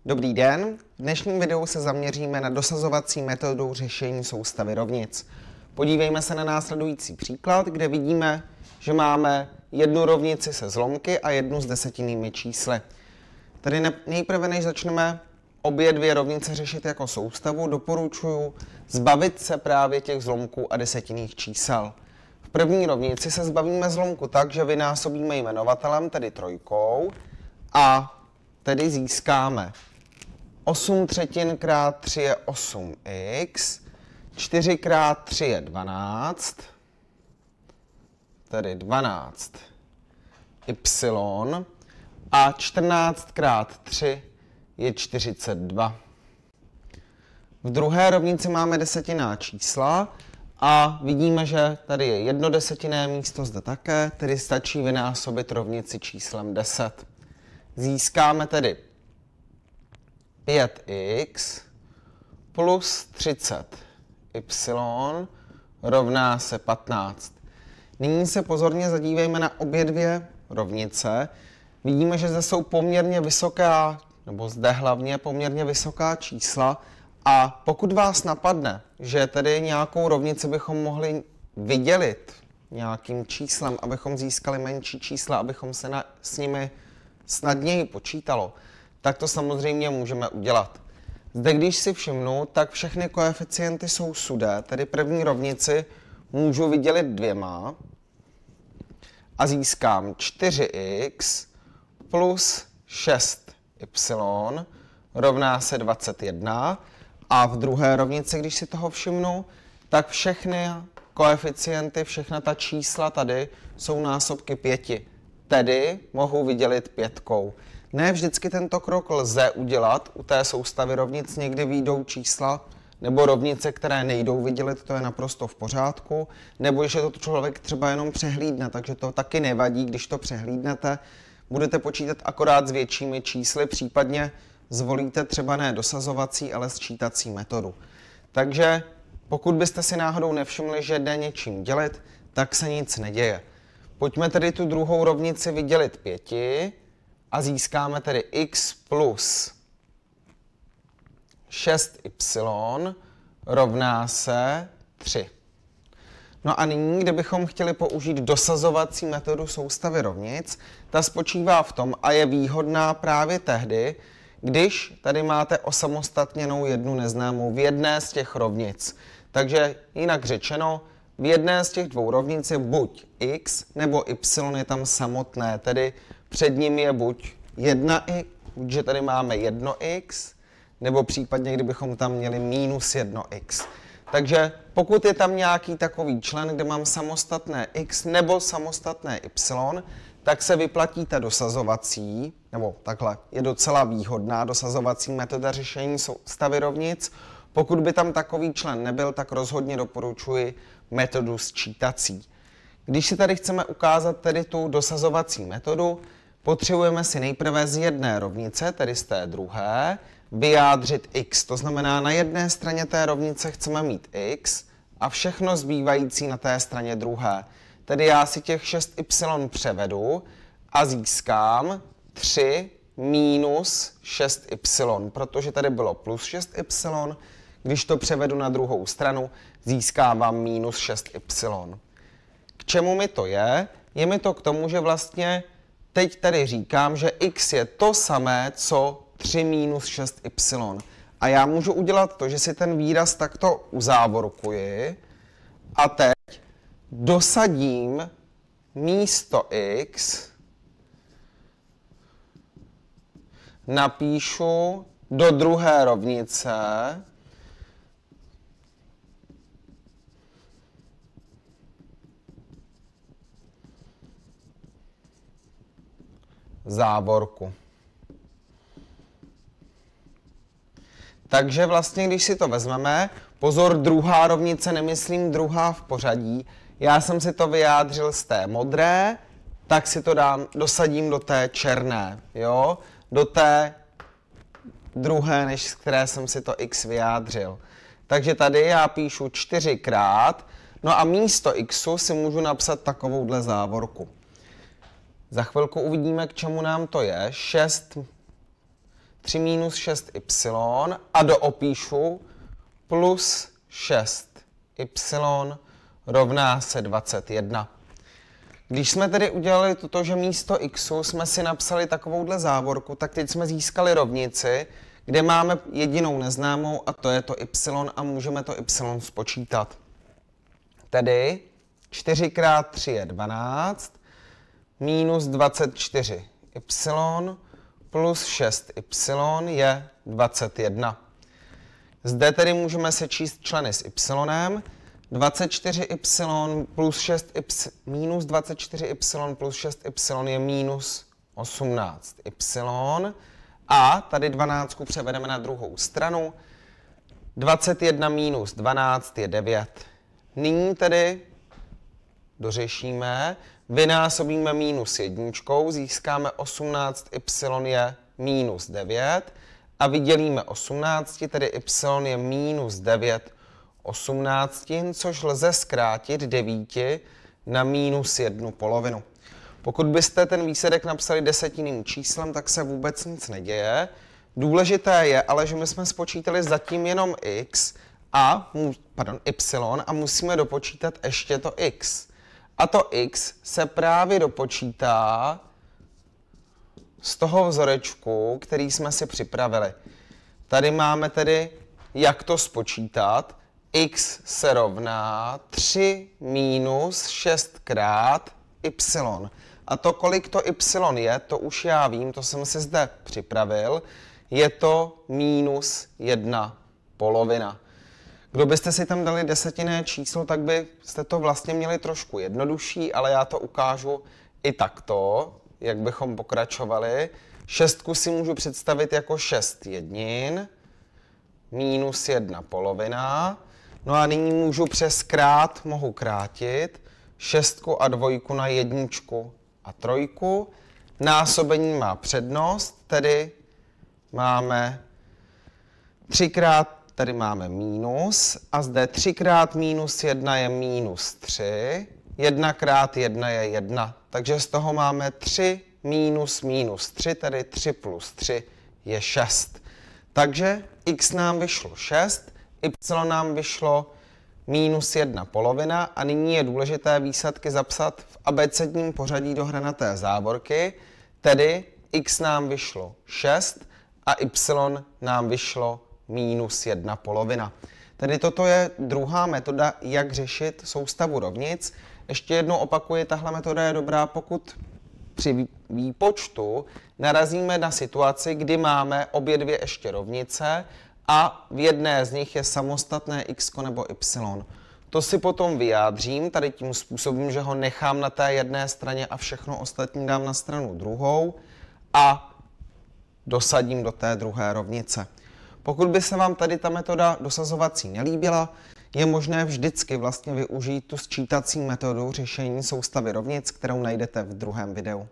Dobrý den, v dnešním videu se zaměříme na dosazovací metodu řešení soustavy rovnic. Podívejme se na následující příklad, kde vidíme, že máme jednu rovnici se zlomky a jednu s desetinnými čísly. Tady nejprve, než začneme obě dvě rovnice řešit jako soustavu, doporučuji zbavit se právě těch zlomků a desetinných čísel. V první rovnici se zbavíme zlomku tak, že vynásobíme jmenovatelem, tedy trojkou, a tedy získáme 8 třetin krát 3 je 8x, 4 krát 3 je 12, tedy 12y, a 14 krát 3 je 42. V druhé rovnici máme desetinná čísla a vidíme, že tady je jedno desetinné místo, zde také, tedy stačí vynásobit rovnici číslem 10. Získáme tedy 5x plus 30y rovná se 15. Nyní se pozorně zadívejme na obě dvě rovnice. Vidíme, že zde jsou poměrně vysoká, nebo zde hlavně poměrně vysoká čísla, a pokud vás napadne, že tedy nějakou rovnici bychom mohli vydělit nějakým číslem, abychom získali menší čísla, abychom se s nimi snadněji počítalo, tak to samozřejmě můžeme udělat. Zde, když si všimnu, tak všechny koeficienty jsou sudé, tedy první rovnici můžu vydělit dvěma a získám 4x plus 6y rovná se 21. A v druhé rovnici, když si toho všimnu, tak všechny koeficienty, všechna ta čísla tady jsou násobky 5. Tedy mohu vydělit 5. Ne vždycky tento krok lze udělat u té soustavy rovnic, někdy vyjdou čísla nebo rovnice, které nejdou vydělit, to je naprosto v pořádku, nebo když je to člověk třeba jenom přehlídne, takže to taky nevadí, když to přehlídnete, budete počítat akorát s většími čísly, případně zvolíte třeba ne dosazovací, ale sčítací metodu. Takže pokud byste si náhodou nevšimli, že jde něčím dělit, tak se nic neděje. Pojďme tedy tu druhou rovnici vydělit 5 a získáme tedy x plus 6y rovná se 3. No a nyní, kdybychom chtěli použít dosazovací metodu soustavy rovnic, ta spočívá v tom a je výhodná právě tehdy, když tady máte osamostatněnou jednu neznámou v jedné z těch rovnic. Takže jinak řečeno, v jedné z těch dvou rovnic je buď x nebo y je tam samotné, tedy před ním je buď 1x, že tady máme 1x, nebo případně, kdybychom tam měli minus 1x. Takže pokud je tam nějaký takový člen, kde mám samostatné x nebo samostatné y, tak se vyplatí ta dosazovací, nebo takhle, je docela výhodná dosazovací metoda řešení soustavy rovnic. Pokud by tam takový člen nebyl, tak rozhodně doporučuji metodu sčítací. Když si tady chceme ukázat tedy tu dosazovací metodu, potřebujeme si nejprve z jedné rovnice, tedy z té druhé, vyjádřit x. To znamená, na jedné straně té rovnice chceme mít x a všechno zbývající na té straně druhé. Tedy já si těch 6y převedu a získám 3 minus 6y, protože tady bylo plus 6y, když to převedu na druhou stranu, získávám minus 6y. K čemu mi to je? Je mi to k tomu, že vlastně teď tady říkám, že x je to samé, co 3 minus 6y. A já můžu udělat to, že si ten výraz takto uzávorkuji a teď dosadím místo x, napíšu do druhé rovnice závorku. Takže vlastně, když si to vezmeme, pozor, druhá rovnice, nemyslím druhá v pořadí, já jsem si to vyjádřil z té modré, tak si to dosadím do té černé, jo? Do té druhé, než z které jsem si to x vyjádřil. Takže tady já píšu 4krát, no a místo xu si můžu napsat takovouhle závorku. Za chvilku uvidíme, k čemu nám to je. 6 3 minus 6y a doopíšu plus 6y rovná se 21. Když jsme tedy udělali toto, že místo x jsme si napsali takovouhle závorku, tak teď jsme získali rovnici, kde máme jedinou neznámou a to je to y a můžeme to y spočítat. Tedy 4 x 3 je 12, minus 24y plus 6y je 21. Zde tedy můžeme sečíst členy s y. 24y plus 6y minus 24y plus 6y je minus 18y. A tady 12 převedeme na druhou stranu. 21 minus 12 je 9. Nyní tedy dořešíme, vynásobíme minus jedničkou, získáme 18y je minus 9 a vydělíme 18, tedy y je minus 9 18, což lze zkrátit 9 na minus 1 polovinu. Pokud byste ten výsledek napsali desetiným číslem, tak se vůbec nic neděje. Důležité je ale, že my jsme spočítali zatím jenom y a musíme dopočítat ještě to x. A to x se právě dopočítá z toho vzorečku, který jsme si připravili. Tady máme tedy, jak to spočítat. X se rovná 3 minus 6 krát y. A to, kolik to y je, to už já vím, to jsem si zde připravil. Je to minus 1 polovina. Kdo byste si tam dali desetinné číslo, tak byste to vlastně měli trošku jednodušší, ale já to ukážu i takto, jak bychom pokračovali. 6 si můžu představit jako 6 jednin, minus 1 polovina. No a nyní můžu přes krát, mohu krátit 6 a 2 na 1 a 3. Násobení má přednost, tedy máme 3krát, tady máme minus a zde 3 krát minus 1 je minus 3, 1 krát 1 je 1, takže z toho máme 3 minus minus 3, tedy 3 plus 3 je 6. Takže x nám vyšlo 6, y nám vyšlo minus 1 polovina a nyní je důležité výsledky zapsat v abecedním pořadí do hranaté závorky, tedy x nám vyšlo 6 a y nám vyšlo minus 1 polovina. Tedy toto je druhá metoda, jak řešit soustavu rovnic. Ještě jednou opakuji, tahle metoda je dobrá, pokud při výpočtu narazíme na situaci, kdy máme obě dvě ještě rovnice a v jedné z nich je samostatné x nebo y. To si potom vyjádřím tady tím způsobem, že ho nechám na té jedné straně a všechno ostatní dám na stranu druhou a dosadím do té druhé rovnice. Pokud by se vám tady ta metoda dosazovací nelíbila, je možné vždycky vlastně využít tu sčítací metodu řešení soustavy rovnic, kterou najdete v druhém videu.